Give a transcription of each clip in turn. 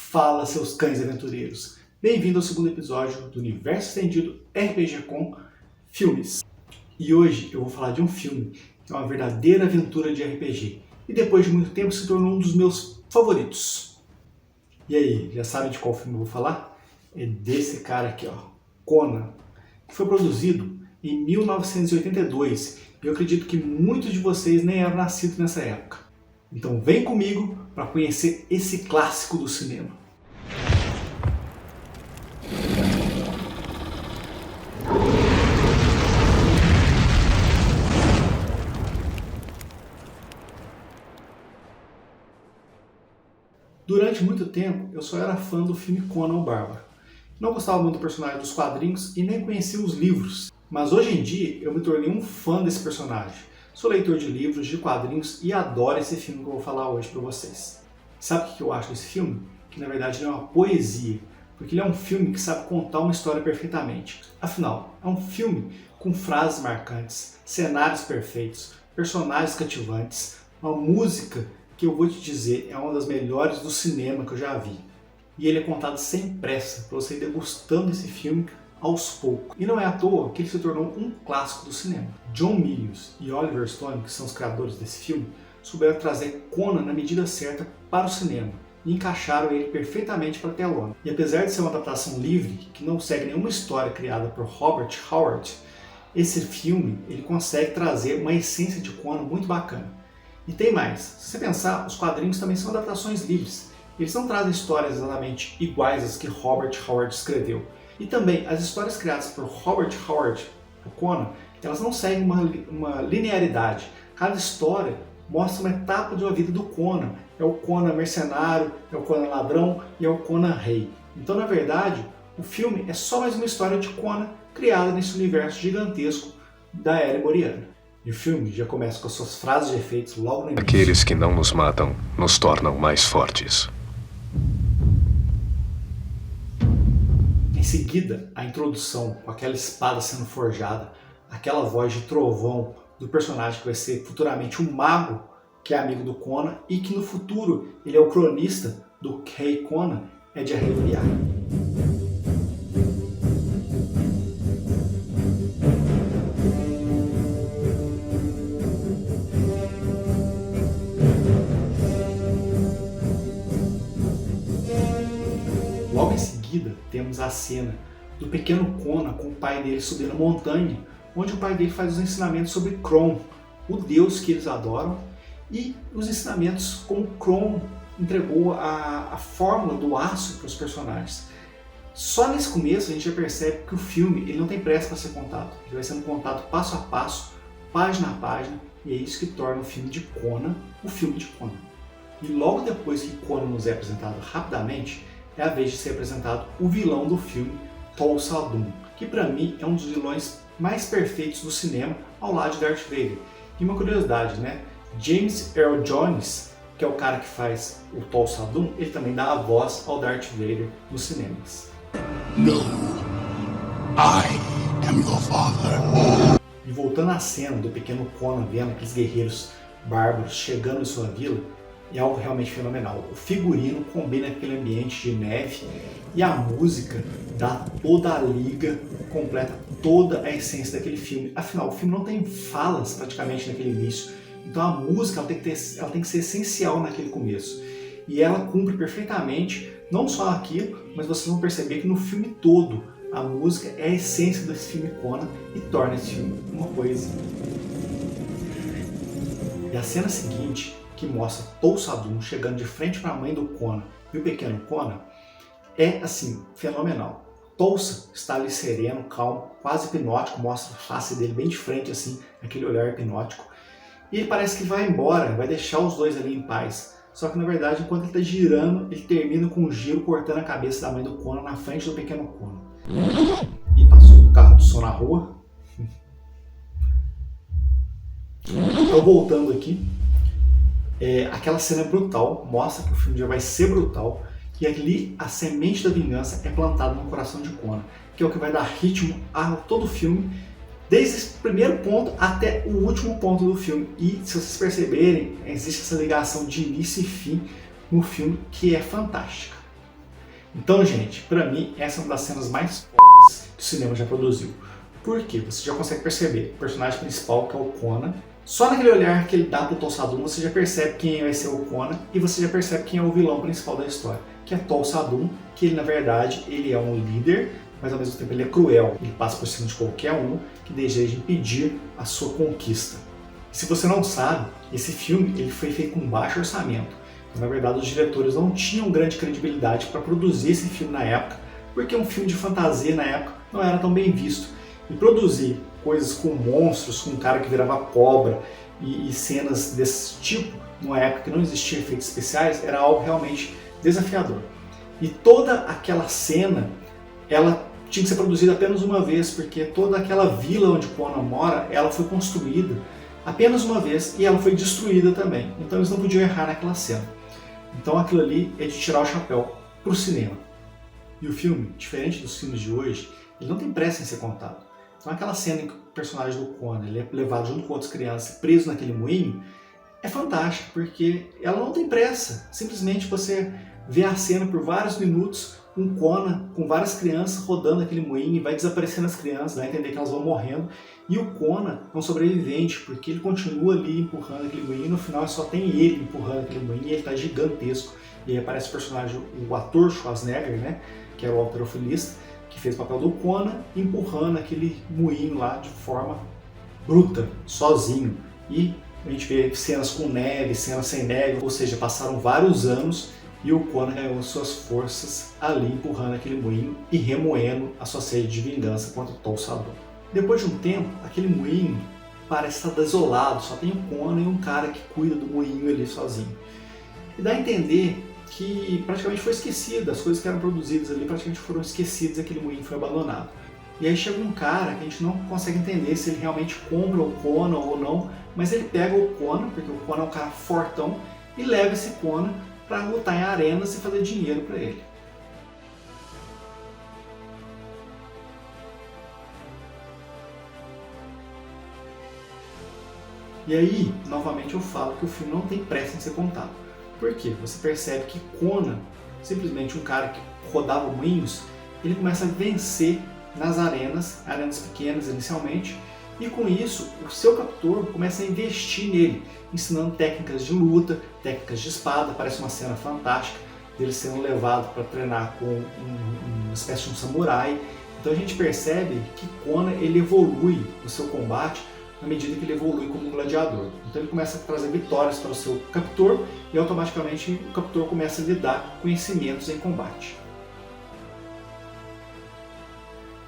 Fala, seus cães aventureiros! Bem-vindo ao segundo episódio do Universo Estendido RPG com Filmes. E hoje eu vou falar de um filme que é uma verdadeira aventura de RPG e depois de muito tempo se tornou um dos meus favoritos. E aí, já sabem de qual filme eu vou falar? É desse cara aqui, ó, Conan, que foi produzido em 1982 e eu acredito que muitos de vocês nem eram nascidos nessa época. Então vem comigo para conhecer esse clássico do cinema. Durante muito tempo eu só era fã do filme Conan o Bárbaro. Não gostava muito do personagem dos quadrinhos e nem conhecia os livros. Mas hoje em dia eu me tornei um fã desse personagem. Sou leitor de livros, de quadrinhos e adoro esse filme que eu vou falar hoje para vocês. Sabe o que eu acho desse filme? Que na verdade ele é uma poesia, porque ele é um filme que sabe contar uma história perfeitamente. Afinal, é um filme com frases marcantes, cenários perfeitos, personagens cativantes, uma música que eu vou te dizer é uma das melhores do cinema que eu já vi. E ele é contado sem pressa, para você ir degustando esse filme aos poucos. E não é à toa que ele se tornou um clássico do cinema. John Milius e Oliver Stone, que são os criadores desse filme, souberam trazer Conan na medida certa para o cinema e encaixaram ele perfeitamente para a telona. E apesar de ser uma adaptação livre, que não segue nenhuma história criada por Robert Howard, esse filme ele consegue trazer uma essência de Conan muito bacana. E tem mais, se você pensar, os quadrinhos também são adaptações livres. Eles não trazem histórias exatamente iguais às que Robert Howard escreveu. E também, as histórias criadas por Robert Howard, o Conan, elas não seguem uma linearidade. Cada história mostra uma etapa de uma vida do Conan. É o Conan mercenário, é o Conan ladrão e é o Conan rei. Então, na verdade, o filme é só mais uma história de Conan criada nesse universo gigantesco da era iboriana. E o filme já começa com as suas frases de efeitos logo no início. Aqueles que não nos matam nos tornam mais fortes. Em seguida, a introdução com aquela espada sendo forjada, aquela voz de trovão do personagem que vai ser futuramente um mago, que é amigo do Conan, e que no futuro ele é o cronista do rei Conan, é de arrepiar. Logo em seguida, temos a cena do pequeno Conan com o pai dele subindo a montanha, onde o pai dele faz os ensinamentos sobre Kron, o deus que eles adoram, e os ensinamentos como Kron entregou a fórmula do aço para os personagens. Só nesse começo a gente já percebe que o filme ele não tem pressa para ser contado, ele vai sendo contado passo a passo, página a página, e é isso que torna o filme de Conan o filme de Conan. E logo depois que Conan nos é apresentado rapidamente, é a vez de ser apresentado o vilão do filme, Thol-Saldum, que para mim é um dos vilões mais perfeitos do cinema, ao lado de Darth Vader. E uma curiosidade, né? James Earl Jones, que é o cara que faz o Thol-Saldum, ele também dá a voz ao Darth Vader nos cinemas. No, I am your father. E voltando à cena do pequeno Conan vendo aqueles guerreiros bárbaros chegando em sua vila, é algo realmente fenomenal. O figurino combina aquele ambiente de neve e a música dá toda a liga, completa toda a essência daquele filme. Afinal, o filme não tem falas praticamente naquele início, então a música ela tem que ser essencial naquele começo. E ela cumpre perfeitamente, não só aquilo, mas vocês vão perceber que no filme todo a música é a essência desse filme Conan e torna esse filme uma poesia. E a cena seguinte, que mostra Thol-Saldum chegando de frente para a mãe do Conan e o pequeno Conan, é assim, fenomenal. Thol-Sa está ali sereno, calmo, quase hipnótico, mostra a face dele bem de frente, assim, aquele olhar hipnótico. E ele parece que vai embora, vai deixar os dois ali em paz. Só que na verdade, enquanto ele está girando, ele termina com um giro cortando a cabeça da mãe do Conan na frente do pequeno Conan. E passou um carro do som na rua. Então voltando aqui, aquela cena é brutal, mostra que o filme já vai ser brutal, e ali a semente da vingança é plantada no coração de Conan, que é o que vai dar ritmo a todo o filme, desde esse primeiro ponto até o último ponto do filme. E se vocês perceberem, existe essa ligação de início e fim no filme que é fantástica. Então, gente, pra mim, essa é uma das cenas mais fodas que o cinema já produziu. Por quê? Você já consegue perceber o personagem principal, que é o Conan. Só naquele olhar que ele dá pro Thol-Sadum, você já percebe quem vai ser o Conan e você já percebe quem é o vilão principal da história, que é Thol-Sadum, que ele, na verdade, ele é um líder, mas ao mesmo tempo ele é cruel. Ele passa por cima de qualquer um que deseja impedir a sua conquista. E se você não sabe, esse filme ele foi feito com baixo orçamento. Então, na verdade, os diretores não tinham grande credibilidade para produzir esse filme na época, porque um filme de fantasia na época não era tão bem visto. E produzir coisas com monstros, com um cara que virava cobra e cenas desse tipo, numa época que não existia efeitos especiais, era algo realmente desafiador. E toda aquela cena, ela tinha que ser produzida apenas uma vez, porque toda aquela vila onde Conan mora, ela foi construída apenas uma vez e ela foi destruída também. Então eles não podiam errar naquela cena. Então aquilo ali é de tirar o chapéu para o cinema. E o filme, diferente dos filmes de hoje, ele não tem pressa em ser contado. Então aquela cena em que o personagem do Conan ele é levado junto com outras crianças, preso naquele moinho, é fantástica, porque ela não tem pressa. Simplesmente você vê a cena por vários minutos, um Conan com várias crianças rodando aquele moinho e vai desaparecendo as crianças, dá a entender que elas vão morrendo. E o Conan é um sobrevivente, porque ele continua ali empurrando aquele moinho e no final só tem ele empurrando aquele moinho e ele está gigantesco. E aí aparece o personagem, o ator Schwarzenegger, né, que era o halterofilista, que fez o papel do Conan, empurrando aquele moinho lá de forma bruta, sozinho. E a gente vê cenas com neve, cenas sem neve, ou seja, passaram vários anos e o Conan ganhou suas forças ali empurrando aquele moinho e remoendo a sua sede de vingança contra o Thol-Sadum. Depois de um tempo, aquele moinho parece estar desolado, só tem o Conan e um cara que cuida do moinho ali sozinho. E dá a entender que praticamente foi esquecido, as coisas que eram produzidas ali praticamente foram esquecidas e aquele moinho foi abandonado. E aí chega um cara que a gente não consegue entender se ele realmente compra o Conan ou não, mas ele pega o Conan, porque o Conan é um cara fortão, e leva esse Conan para lutar em arenas e fazer dinheiro para ele. E aí, novamente eu falo que o filme não tem pressa em ser contado. Por quê? Você percebe que Conan, simplesmente um cara que rodava moinhos, ele começa a vencer nas arenas pequenas inicialmente, e com isso o seu captor começa a investir nele, ensinando técnicas de luta, técnicas de espada. Parece uma cena fantástica dele sendo levado para treinar com uma espécie de um samurai. Então a gente percebe que Conan ele evolui no seu combate na medida que ele evolui como um gladiador. Então ele começa a trazer vitórias para o seu captor e automaticamente o captor começa a lhe dar conhecimentos em combate.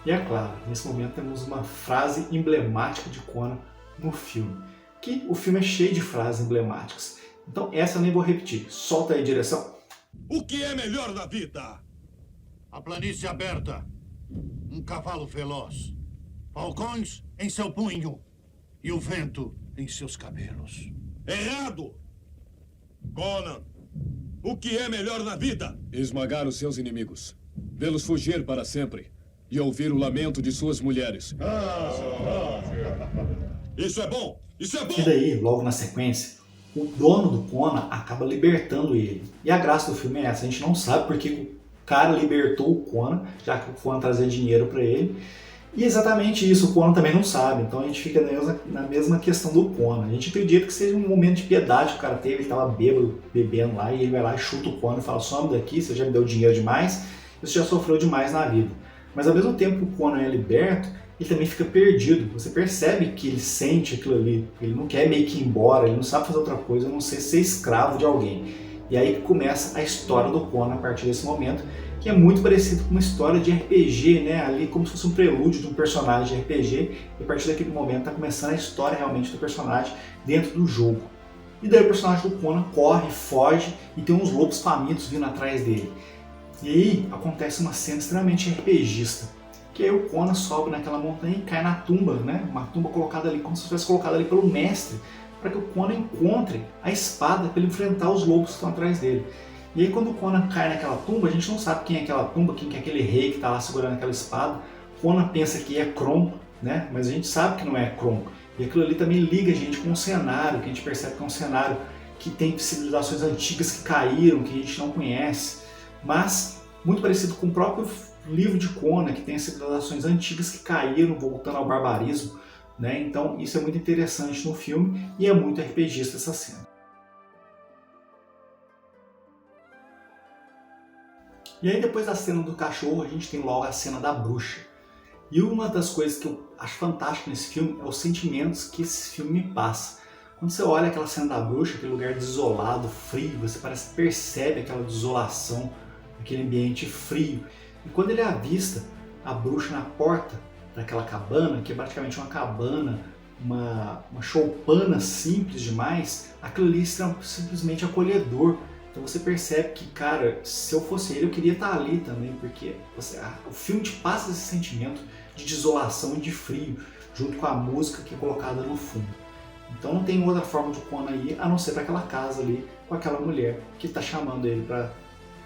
E é claro, nesse momento temos uma frase emblemática de Conan no filme, que o filme é cheio de frases emblemáticas. Então essa eu nem vou repetir, solta aí, direção. O que é melhor na vida? A planície aberta, um cavalo veloz, falcões em seu punho e o vento em seus cabelos. Errado! Conan, o que é melhor na vida? Esmagar os seus inimigos, vê-los fugir para sempre e ouvir o lamento de suas mulheres. Isso é bom! Isso é bom! E daí, logo na sequência, o dono do Conan acaba libertando ele. E a graça do filme é essa, a gente não sabe porque o cara libertou o Conan, já que o Conan trazia dinheiro para ele. E exatamente isso o Conan também não sabe, então a gente fica na mesma questão do Conan. A gente acredita que seja um momento de piedade que o cara teve, ele estava bêbado, bebendo lá, e ele vai lá e chuta o Conan e fala: some daqui, você já me deu dinheiro demais, você já sofreu demais na vida. Mas ao mesmo tempo que o Conan é liberto, ele também fica perdido. Você percebe que ele sente aquilo ali, ele não quer meio que ir embora, ele não sabe fazer outra coisa, a não ser escravo de alguém. E aí que começa a história do Conan a partir desse momento, que é muito parecido com uma história de RPG, né? Ali como se fosse um prelúdio de um personagem de RPG, e a partir daquele momento está começando a história realmente do personagem dentro do jogo. E daí o personagem do Conan corre, foge, e tem uns lobos famintos vindo atrás dele. E aí acontece uma cena extremamente RPGista, que aí o Conan sobe naquela montanha e cai na tumba, né? Uma tumba colocada ali como se fosse colocada ali pelo mestre, para que o Conan encontre a espada para ele enfrentar os lobos que estão atrás dele. E aí quando o Conan cai naquela tumba, a gente não sabe quem é aquela tumba, quem é aquele rei que está lá segurando aquela espada. Conan pensa que é Kron, né? Mas a gente sabe que não é Kron. E aquilo ali também liga a gente com um cenário, que a gente percebe que é um cenário que tem civilizações antigas que caíram, que a gente não conhece. Mas muito parecido com o próprio livro de Conan, que tem as civilizações antigas que caíram, voltando ao barbarismo, né? Então isso é muito interessante no filme e é muito RPGista essa cena. E aí depois da cena do cachorro, a gente tem logo a cena da bruxa. E uma das coisas que eu acho fantástico nesse filme é os sentimentos que esse filme me passa. Quando você olha aquela cena da bruxa, aquele lugar desolado, frio, você percebe aquela desolação, aquele ambiente frio. E quando ele avista a bruxa na porta daquela cabana, que é praticamente uma cabana, uma choupana simples demais, aquilo ali é simplesmente acolhedor. Então você percebe que, cara, se eu fosse ele, eu queria estar ali também, porque o filme te passa esse sentimento de desolação e de frio, junto com a música que é colocada no fundo. Então não tem outra forma de Conan ir, a não ser para aquela casa ali, com aquela mulher que está chamando ele para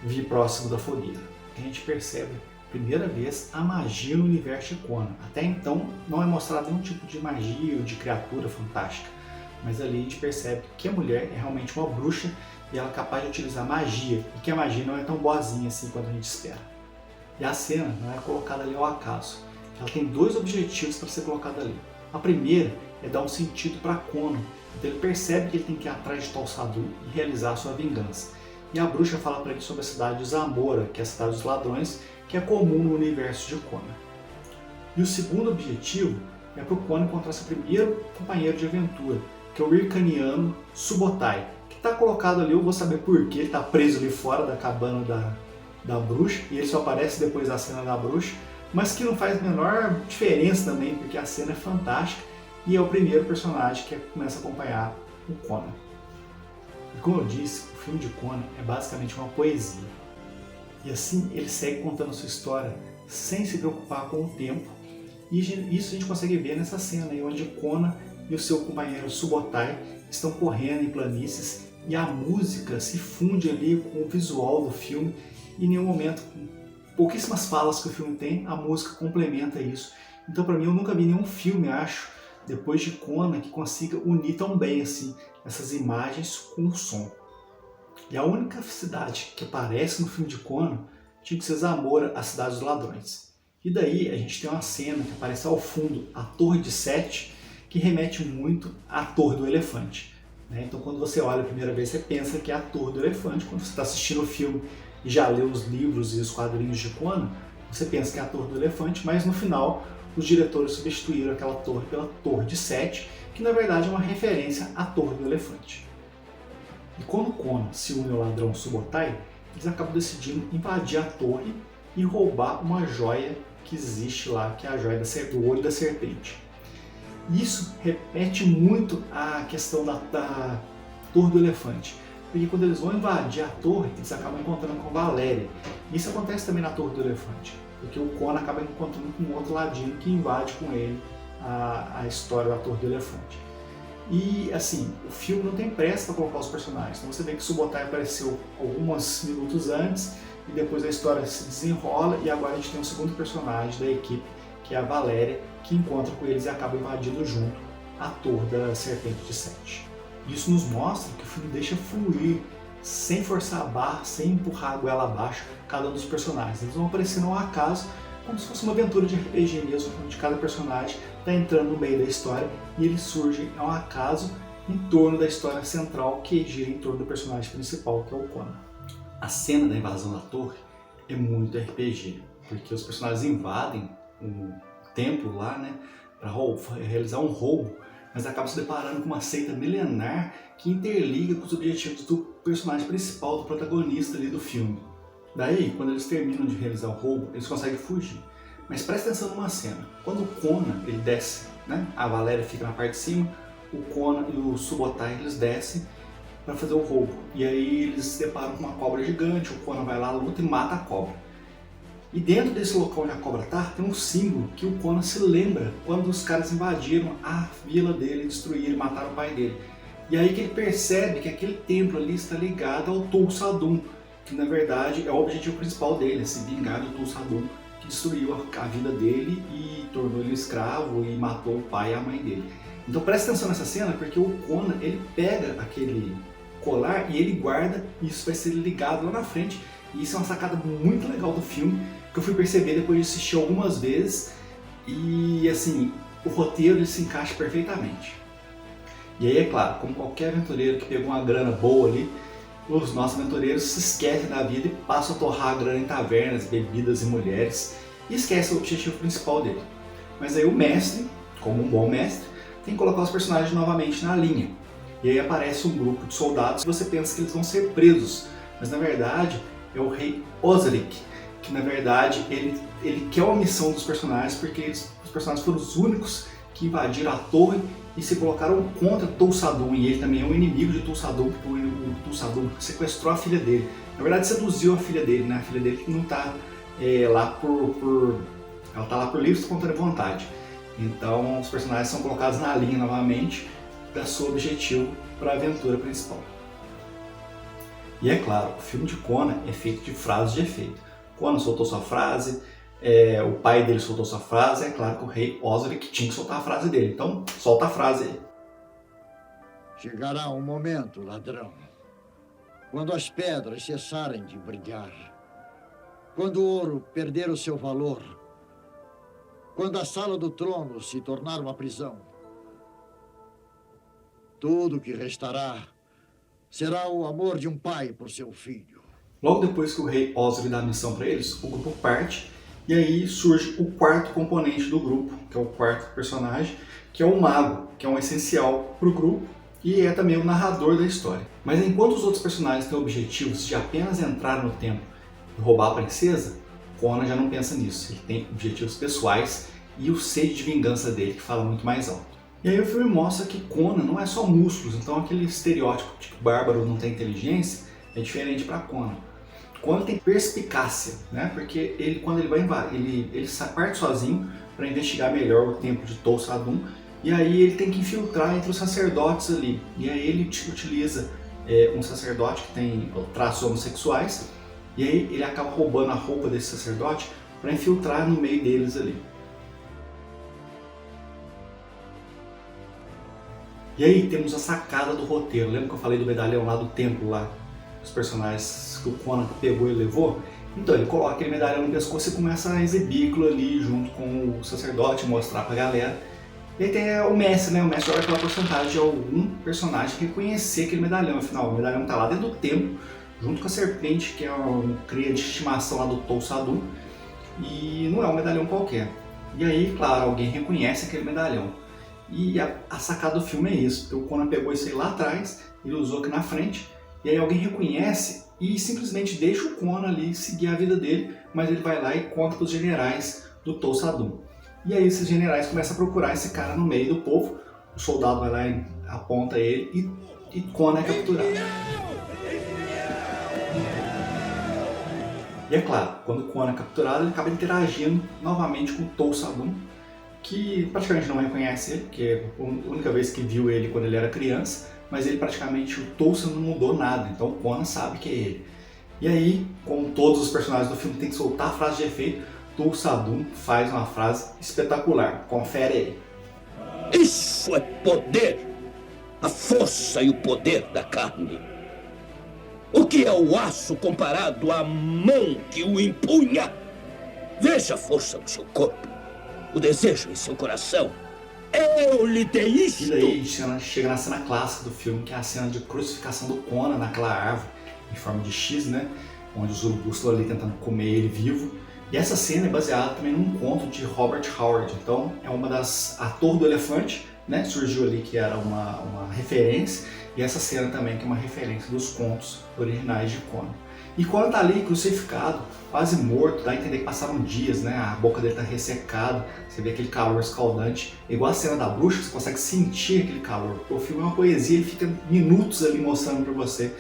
vir próximo da fogueira. A gente percebe, primeira vez, a magia no universo de Conan. Até então não é mostrado nenhum tipo de magia ou de criatura fantástica, mas ali a gente percebe que a mulher é realmente uma bruxa e ela é capaz de utilizar magia, e que a magia não é tão boazinha assim quanto a gente espera. E a cena não é colocada ali ao acaso. Ela tem dois objetivos para ser colocada ali. A primeira é dar um sentido para Conan. Então ele percebe que ele tem que ir atrás de Tal Sadur e realizar a sua vingança. E a bruxa fala para ele sobre a cidade de Zamora, que é a cidade dos ladrões, que é comum no universo de Conan. E o segundo objetivo é para o Conan encontrar seu primeiro companheiro de aventura, que é o Hircaniano Subotai, que está colocado ali, eu vou saber por que ele está preso ali fora da cabana da bruxa, e ele só aparece depois da cena da bruxa, mas que não faz a menor diferença também, porque a cena é fantástica e é o primeiro personagem que começa a acompanhar o Conan. E como eu disse, o filme de Conan é basicamente uma poesia. E assim ele segue contando sua história sem se preocupar com o tempo, e isso a gente consegue ver nessa cena aí, onde Conan e o seu companheiro Subotai estão correndo em planícies e a música se funde ali com o visual do filme, e em nenhum momento, com pouquíssimas falas que o filme tem, a música complementa isso. Então para mim eu nunca vi nenhum filme, acho, depois de Conan, que consiga unir tão bem assim essas imagens com o som. E a única cidade que aparece no filme de Conan tinha que ser Zamora, a cidade dos ladrões. E daí a gente tem uma cena que aparece ao fundo, a Torre de Sete, que remete muito à Torre do Elefante. Então quando você olha a primeira vez, você pensa que é a Torre do Elefante. Quando você está assistindo o filme e já leu os livros e os quadrinhos de Conan, você pensa que é a Torre do Elefante, mas no final os diretores substituíram aquela torre pela Torre de Sete, que na verdade é uma referência à Torre do Elefante. E quando Conan se une ao ladrão Subotai, eles acabam decidindo invadir a torre e roubar uma joia que existe lá, que é a joia do olho da serpente. Isso repete muito a questão da Torre do Elefante, porque quando eles vão invadir a torre, eles acabam encontrando com Valéria. Isso acontece também na Torre do Elefante, porque o Conan acaba encontrando com um outro ladinho que invade com ele a história da Torre do Elefante. E assim, o filme não tem pressa para colocar os personagens. Então você vê que Subotai apareceu alguns minutos antes e depois a história se desenrola, e agora a gente tem um segundo personagem da equipe, que é a Valéria, que encontra com eles e acaba invadindo junto a Torre da Serpente de Sete. Isso nos mostra que o filme deixa fluir, sem forçar a barra, sem empurrar a goela abaixo, cada um dos personagens. Eles vão aparecendo ao acaso, como se fosse uma aventura de RPG mesmo, onde cada personagem está entrando no meio da história e eles surgem ao acaso em torno da história central, que gira em torno do personagem principal, que é o Conan. A cena da invasão da torre é muito RPG, porque os personagens invadem um templo lá, né, para realizar um roubo, mas acabam se deparando com uma seita milenar que interliga com os objetivos do personagem principal, do protagonista ali do filme. Daí, quando eles terminam de realizar o roubo, eles conseguem fugir. Mas presta atenção numa cena. Quando o Conan ele desce, né, a Valéria fica na parte de cima, o Conan e o Subotai eles descem para fazer o roubo. E aí eles se deparam com uma cobra gigante, o Conan vai lá, luta e mata a cobra. E dentro desse local onde a cobra tá, tem um símbolo que o Conan se lembra quando os caras invadiram a vila dele, destruíram e mataram o pai dele. E aí que ele percebe que aquele templo ali está ligado ao Tul Sadum, que na verdade é o objetivo principal dele, é se vingar do Tul Sadum, que destruiu a vida dele e tornou ele escravo e matou o pai e a mãe dele. Então presta atenção nessa cena, porque o Conan ele pega colar e ele guarda e isso vai ser ligado lá na frente. E isso é uma sacada muito legal do filme, que eu fui perceber depois de assistir algumas vezes. E assim, o roteiro ele se encaixa perfeitamente. E aí é claro, como qualquer aventureiro que pegou uma grana boa ali, os nossos aventureiros se esquecem da vida e passam a torrar a grana em tavernas, bebidas e mulheres, e esquecem o objetivo principal dele. Mas aí o mestre, como um bom mestre, tem que colocar os personagens novamente na linha. E aí aparece um grupo de soldados e você pensa que eles vão ser presos, mas na verdade é o rei Osric, que na verdade ele quer uma missão dos personagens, porque os personagens foram os únicos que invadiram a torre e se colocaram contra Tulsadum, e ele também é um inimigo de Tulsadum, porque o Tulsadum sequestrou a filha dele. Na verdade seduziu a filha dele, né? A filha dele não está lá ela está lá por livre e espontânea vontade. Então os personagens são colocados na linha novamente da seu objetivo para a aventura principal. E é claro, o filme de Conan é feito de frases de efeito. Conan soltou sua frase, o pai dele soltou sua frase, é claro que o rei Osric tinha que soltar a frase dele, então solta a frase aí. Chegará um momento, ladrão, quando as pedras cessarem de brilhar, quando o ouro perder o seu valor, quando a sala do trono se tornar uma prisão, tudo que restará será o amor de um pai por seu filho. Logo depois que o rei Osric dá a missão para eles, o grupo parte e aí surge o quarto componente do grupo, que é o quarto personagem, que é o mago, que é um essencial para o grupo e é também o narrador da história. Mas enquanto os outros personagens têm objetivos de apenas entrar no templo e roubar a princesa, Conan já não pensa nisso, ele tem objetivos pessoais e o sede de vingança dele, que fala muito mais alto. E aí o filme mostra que Conan não é só músculos, então aquele estereótipo de que o bárbaro não tem inteligência é diferente para Conan. Conan tem perspicácia, né? Porque ele, quando ele vai invadir, ele parte sozinho para investigar melhor o templo de Tulsadum, e aí ele tem que infiltrar entre os sacerdotes ali. E aí ele utiliza um sacerdote que tem traços homossexuais, e aí ele acaba roubando a roupa desse sacerdote para infiltrar no meio deles ali. E aí temos a sacada do roteiro. Lembra que eu falei do medalhão lá do templo lá? Os personagens que o Conan pegou e levou? Então ele coloca aquele medalhão no pescoço e começa a exibir aquilo ali junto com o sacerdote, mostrar pra galera. E aí tem o mestre, né? O mestre olha aquela porcentagem de algum personagem reconhecer aquele medalhão. Afinal, o medalhão tá lá dentro do templo, junto com a serpente, que é uma cria de estimação lá do Tulsadum. E não é um medalhão qualquer. E aí, claro, alguém reconhece aquele medalhão. E a sacada do filme é isso, porque o Conan pegou isso aí lá atrás, ele usou aqui na frente, e aí alguém reconhece e simplesmente deixa o Conan ali seguir a vida dele, mas ele vai lá e conta para os generais do Tulsadum. E aí esses generais começam a procurar esse cara no meio do povo, o soldado vai lá e aponta ele e Conan é capturado. E é claro, quando o Conan é capturado, ele acaba interagindo novamente com o Tulsadum, que praticamente não reconhece ele, que é a única vez que viu ele quando ele era criança, mas ele praticamente, o Tulsadum não mudou nada, então o Conan sabe que é ele. E aí, como todos os personagens do filme têm que soltar a frase de efeito, Tulsadum faz uma frase espetacular, confere aí. Isso é poder! A força e o poder da carne. O que é o aço comparado à mão que o empunha? Veja a força no seu corpo. O desejo em seu coração. Eu lhe dei isto! E daí chega na cena clássica do filme, que é a cena de crucificação do Conan naquela árvore, em forma de X, né? Onde os urubus estão ali tentando comer ele vivo. E essa cena é baseada também num conto de Robert Howard. Então é uma das... A Torre do Elefante, né? Surgiu ali que era uma referência. E essa cena também que é uma referência dos contos originais de Conan. E Conan tá ali crucificado, quase morto, dá a entender que passaram dias, né? A boca dele tá ressecada, você vê aquele calor escaldante. Igual a cena da bruxa, você consegue sentir aquele calor. O filme é uma poesia, ele fica minutos ali mostrando pra você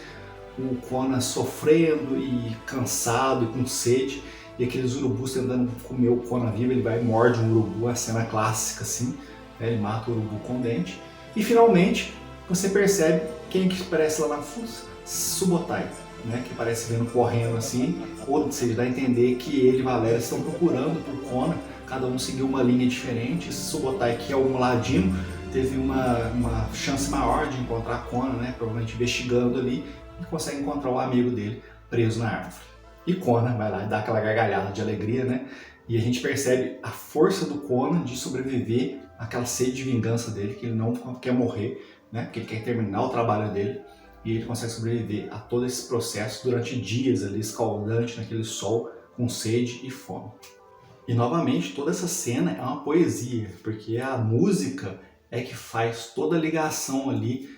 o Conan sofrendo e cansado e com sede. E aqueles urubus tentando comer o Conan vivo, ele vai e morde um urubu, a cena clássica assim, né? Ele mata o urubu com dente. E finalmente, você percebe quem que aparece lá na fundo, Subotai. Né, que aparece vendo correndo assim, ou seja, dá a entender que ele e Valéria estão procurando por Conan, cada um seguiu uma linha diferente. Esse Subotai, que é um ladino, teve uma chance maior de encontrar Conan, né? Provavelmente investigando ali, e consegue encontrar o amigo dele preso na árvore. E Conan vai lá e dá aquela gargalhada de alegria, né? E a gente percebe a força do Conan de sobreviver àquela sede de vingança dele, que ele não quer morrer, né? Que ele quer terminar o trabalho dele, e ele consegue sobreviver a todo esse processo durante dias ali, escaldante naquele sol, com sede e fome. E novamente, toda essa cena é uma poesia, porque a música é que faz toda a ligação ali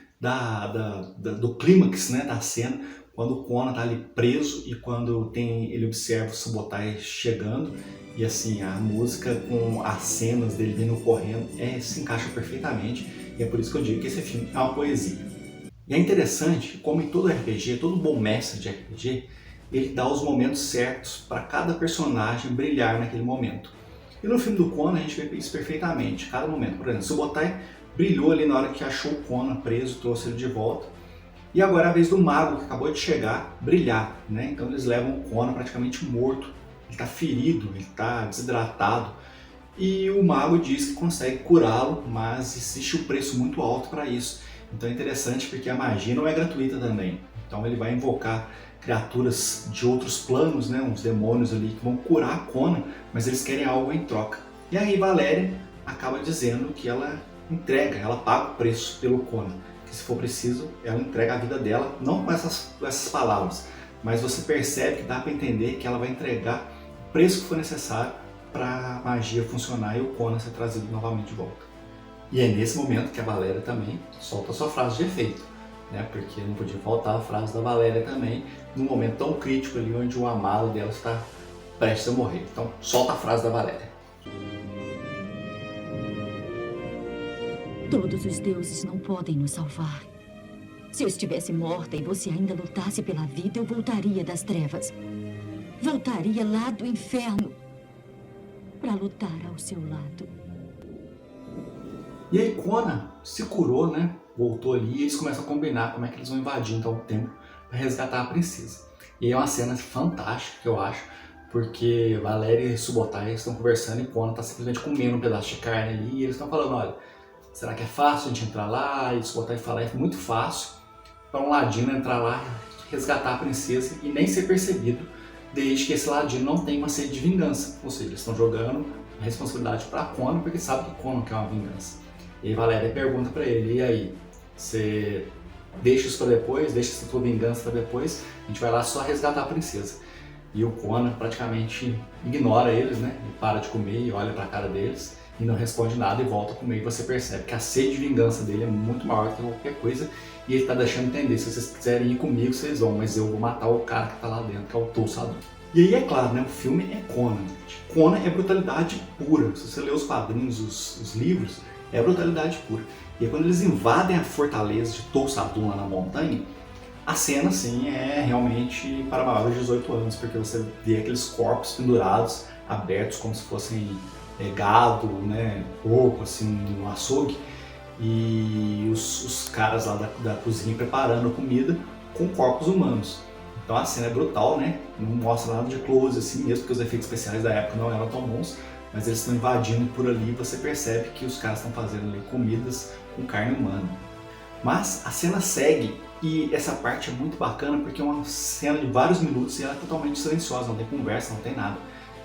do clímax, né, da cena, quando o Conan está ali preso e quando ele observa o Subotai chegando, e assim, a música com as cenas dele vindo correndo se encaixa perfeitamente, e é por isso que eu digo que esse filme é uma poesia. E é interessante, como em todo RPG, todo bom mestre de RPG, ele dá os momentos certos para cada personagem brilhar naquele momento. E no filme do Conan a gente vê isso perfeitamente, cada momento. Por exemplo, Subotai brilhou ali na hora que achou o Conan preso, trouxe ele de volta. E agora é a vez do mago, que acabou de chegar, brilhar, né? Então eles levam o Conan praticamente morto, ele está ferido, ele está desidratado. E o mago diz que consegue curá-lo, mas existe um preço muito alto para isso. Então é interessante porque a magia não é gratuita também. Então ele vai invocar criaturas de outros planos, né? Uns demônios ali que vão curar Conan, mas eles querem algo em troca. E aí Valéria acaba dizendo que ela paga o preço pelo Conan. Que se for preciso, ela entrega a vida dela, não com essas palavras, mas você percebe que dá para entender que ela vai entregar o preço que for necessário para a magia funcionar e o Conan ser trazido novamente de volta. E é nesse momento que a Valéria também solta a sua frase de efeito, né? Porque não podia faltar a frase da Valéria também, num momento tão crítico ali onde o amado dela está prestes a morrer. Então, solta a frase da Valéria. Todos os deuses não podem nos salvar. Se eu estivesse morta e você ainda lutasse pela vida, eu voltaria das trevas. Voltaria lá do inferno para lutar ao seu lado. E aí Conan se curou, né? Voltou ali e eles começam a combinar como é que eles vão invadir então o templo para resgatar a princesa. E aí é uma cena fantástica, que eu acho, porque Valéria e Subotai estão conversando e Conan está simplesmente comendo um pedaço de carne ali e eles estão falando, olha, será que é fácil a gente entrar lá? E Subotai fala, é muito fácil para um ladino entrar lá, resgatar a princesa e nem ser percebido, desde que esse ladino não tenha uma sede de vingança. Ou seja, eles estão jogando a responsabilidade para Conan, porque sabe que Conan quer uma vingança. E aí Valéria pergunta para ele, e aí, você deixa isso para depois, deixa essa tua vingança para depois, a gente vai lá só resgatar a princesa. E o Conan praticamente ignora eles, né? Ele para de comer e olha para a cara deles e não responde nada e volta a comer. E você percebe que a sede de vingança dele é muito maior que qualquer coisa e ele está deixando entender, se vocês quiserem ir comigo, vocês vão, mas eu vou matar o cara que está lá dentro, que é o Tulsadum. E aí é claro, né? O filme é Conan, gente. Conan é brutalidade pura. Se você ler os quadrinhos, os livros, é brutalidade pura. E aí, quando eles invadem a fortaleza de Tulsadum lá na montanha, a cena, sim, é realmente para maiores de 18 anos, porque você vê aqueles corpos pendurados, abertos, como se fossem gado, né, porco, assim, no açougue, e os caras lá da cozinha preparando a comida com corpos humanos. Então a cena é brutal, né? Não mostra nada de close assim, mesmo porque os efeitos especiais da época não eram tão bons, mas eles estão invadindo por ali e você percebe que os caras estão fazendo ali comidas com carne humana. Mas a cena segue e essa parte é muito bacana porque é uma cena de vários minutos e ela é totalmente silenciosa, não tem conversa, não tem nada,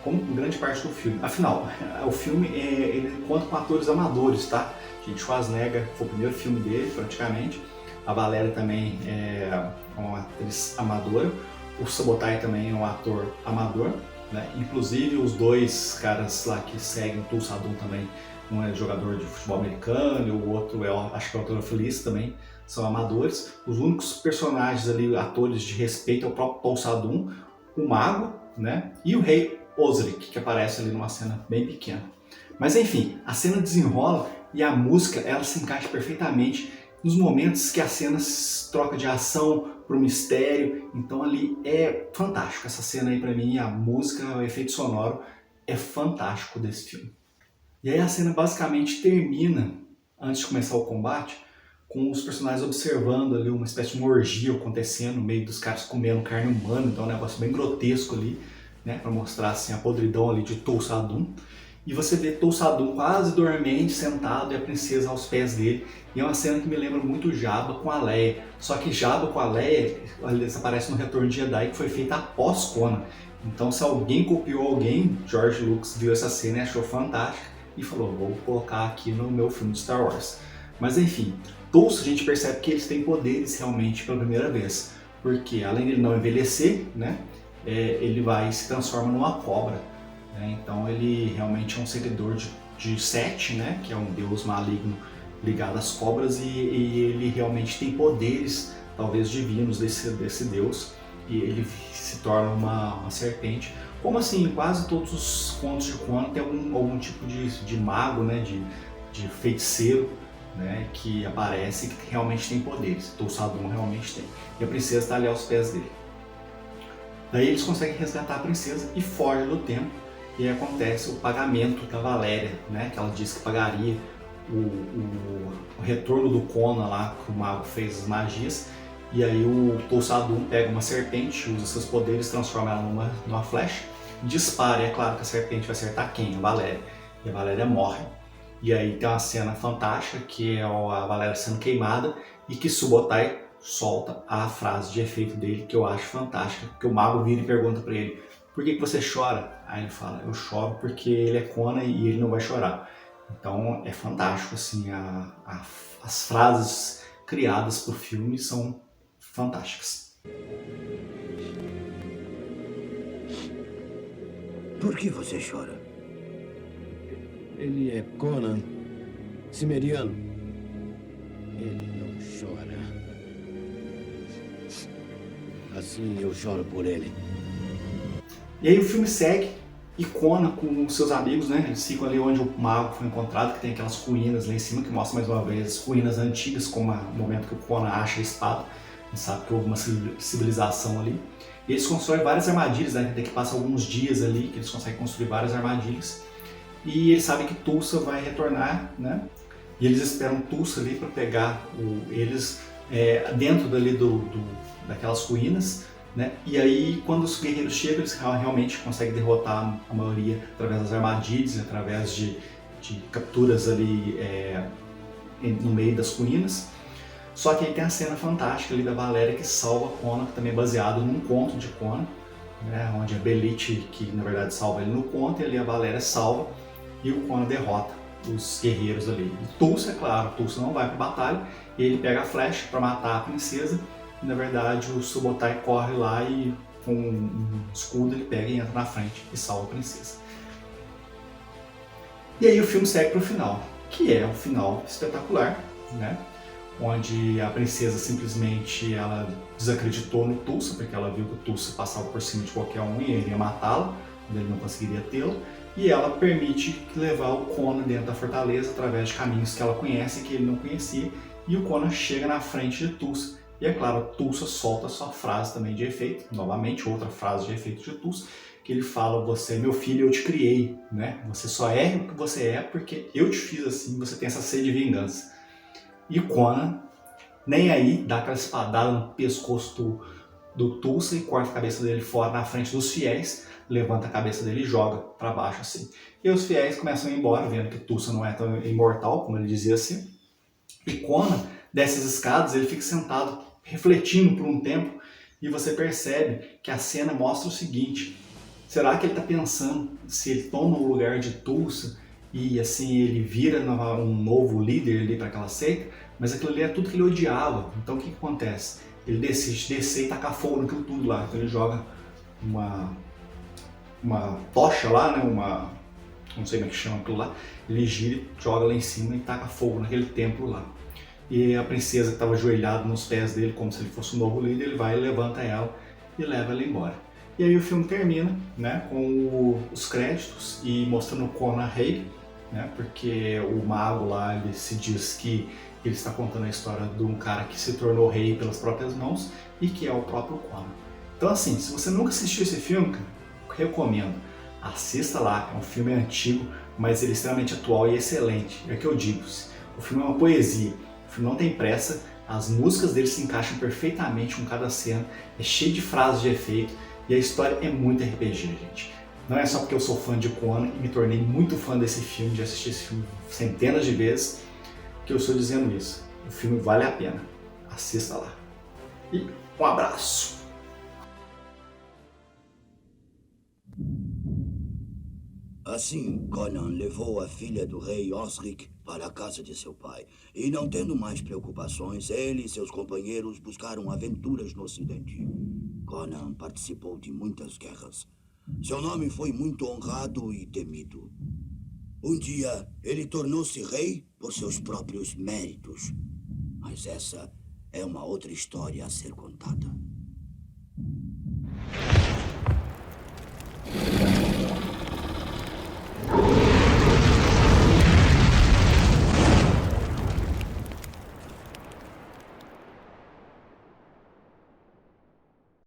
como grande parte do filme. Afinal, o filme ele conta com atores amadores, tá? Gente, Schwarzenegger foi o primeiro filme dele, praticamente. A Valéria também é uma atriz amadora. O Subotai também é um ator amador, né? Inclusive os dois caras lá que seguem Tulsadum também, um é jogador de futebol americano e o outro acho que é o autor feliz também, são amadores. Os únicos personagens ali, atores de respeito, é o próprio Tulsadum, o mago, né? E o rei Osric, que aparece ali numa cena bem pequena. Mas enfim, a cena desenrola e a música ela se encaixa perfeitamente nos momentos que a cena troca de ação para o mistério. Então ali é fantástico essa cena aí para mim, a música, o efeito sonoro é fantástico desse filme. E aí a cena basicamente termina, antes de começar o combate, com os personagens observando ali uma espécie de uma orgia acontecendo no meio dos caras comendo carne humana, então é um negócio bem grotesco ali, né, para mostrar assim a podridão ali de Tulsadum. e você vê Tulsadum quase dormente, sentado, e a princesa aos pés dele. E é uma cena que me lembra muito Jabba com a Leia. Só que Jabba com a Leia, eles aparecem no Retorno de Jedi, que foi feita após Conan. Então se alguém copiou alguém, George Lucas viu essa cena e achou fantástica e falou, vou colocar aqui no meu filme de Star Wars. Mas enfim, Tulsa a gente percebe que eles têm poderes realmente pela primeira vez. Porque além de ele não envelhecer, né, ele se transforma numa cobra. Então ele realmente é um seguidor de Set, né, que é um deus maligno ligado às cobras, e ele realmente tem poderes, talvez divinos, desse deus, e ele se torna uma serpente. Como assim, em quase todos os contos de Conan tem algum tipo de mago, né, de feiticeiro, né, que aparece e que realmente tem poderes. Tulsadum realmente tem. E a princesa está ali aos pés dele. Daí eles conseguem resgatar a princesa e fogem do templo. E aí acontece o pagamento da Valéria, né, que ela disse que pagaria o retorno do Conan lá, que o mago fez as magias. E aí o Tulsadum pega uma serpente, usa seus poderes, transforma ela numa flecha, dispara. E é claro que a serpente vai acertar quem? A Valéria. E a Valéria morre. E aí tem uma cena fantástica, que é a Valéria sendo queimada, e que Subotai solta a frase de efeito dele, que eu acho fantástica, porque o mago vira e pergunta pra ele, por que você chora? Aí ele fala, eu choro porque ele é Conan e ele não vai chorar. Então é fantástico, assim, as frases criadas pro filme são fantásticas. Por que você chora? Ele é Conan, Cimmeriano. Ele não chora. Assim eu choro por ele. E aí o filme segue, e Conan com os seus amigos, né, eles ficam ali onde o mago foi encontrado, que tem aquelas ruínas lá em cima, que mostra mais uma vez as ruínas antigas, como o momento que o Conan acha a espada. A gente sabe que houve uma civilização ali. E eles constroem várias armadilhas, né, tem que passar alguns dias ali, que eles conseguem construir várias armadilhas. E eles sabem que Tulsa vai retornar, né? E eles esperam Tulsa ali para pegar eles dentro dali daquelas ruínas, né? E aí quando os guerreiros chegam, eles realmente conseguem derrotar a maioria através das armadilhas, através de capturas ali no meio das ruínas. Só que aí tem a cena fantástica ali da Valéria que salva Conan, que também é baseado num conto de Conan, né? Onde a Belit, que na verdade salva ele no conto, e ali a Valéria salva e o Conan derrota os guerreiros ali. E Tulsa, é claro, Tulsa não vai para a batalha, e ele pega a flecha para matar a princesa, e na verdade o Subotai corre lá e com um escudo ele pega e entra na frente e salva a princesa. E aí o filme segue para o final, que é um final espetacular, né? Onde a princesa simplesmente ela desacreditou no Tulsa, porque ela viu que o Tulsa passava por cima de qualquer um e ele ia matá-la, ele não conseguiria tê-lo. E ela permite levar o Conan dentro da fortaleza através de caminhos que ela conhece e que ele não conhecia. E o Conan chega na frente de Tulsa. E é claro, Tulsa solta a sua frase também de efeito, novamente outra frase de efeito de Tulsa, que ele fala, você é meu filho, eu te criei, né? Você só é o que você é porque eu te fiz assim, você tem essa sede de vingança. E Conan, nem aí, dá aquela espadada no pescoço do Tulsa e corta a cabeça dele fora na frente dos fiéis, levanta a cabeça dele e joga para baixo assim. E os fiéis começam a ir embora, vendo que Tulsa não é tão imortal, como ele dizia assim. E Conan, dessas escadas, ele fica sentado, refletindo por um tempo, e você percebe que a cena mostra o seguinte, será que ele está pensando se ele toma o lugar de Tulsa e assim ele vira um novo líder ali para aquela seita, mas aquilo ali é tudo que ele odiava. Então o que acontece? Ele decide descer e tacar fogo naquilo tudo lá. Então ele joga uma tocha lá, né? Não sei como é que chama aquilo lá. Ele gira, joga lá em cima e taca fogo naquele templo lá. E a princesa que estava ajoelhada nos pés dele, como se ele fosse um novo líder, ele vai e levanta ela e leva ela embora. E aí o filme termina, né, com os créditos e mostrando o Conan rei, né, porque o mago lá ele se diz que ele está contando a história de um cara que se tornou rei pelas próprias mãos e que é o próprio Conan. Então assim, se você nunca assistiu esse filme, recomendo. Assista lá, é um filme antigo, mas ele é extremamente atual e excelente. É o que eu digo, o filme é uma poesia, o filme não tem pressa, as músicas dele se encaixam perfeitamente com cada cena, é cheio de frases de efeito e a história é muito RPG, gente. Não é só porque eu sou fã de Conan e me tornei muito fã desse filme, de assistir esse filme centenas de vezes, que eu estou dizendo isso. O filme vale a pena. Assista lá. E um abraço! Assim, Conan levou a filha do rei Osric para a casa de seu pai. E não tendo mais preocupações, ele e seus companheiros buscaram aventuras no Ocidente. Conan participou de muitas guerras. Seu nome foi muito honrado e temido. Um dia, ele tornou-se rei por seus próprios méritos. Mas essa é uma outra história a ser contada.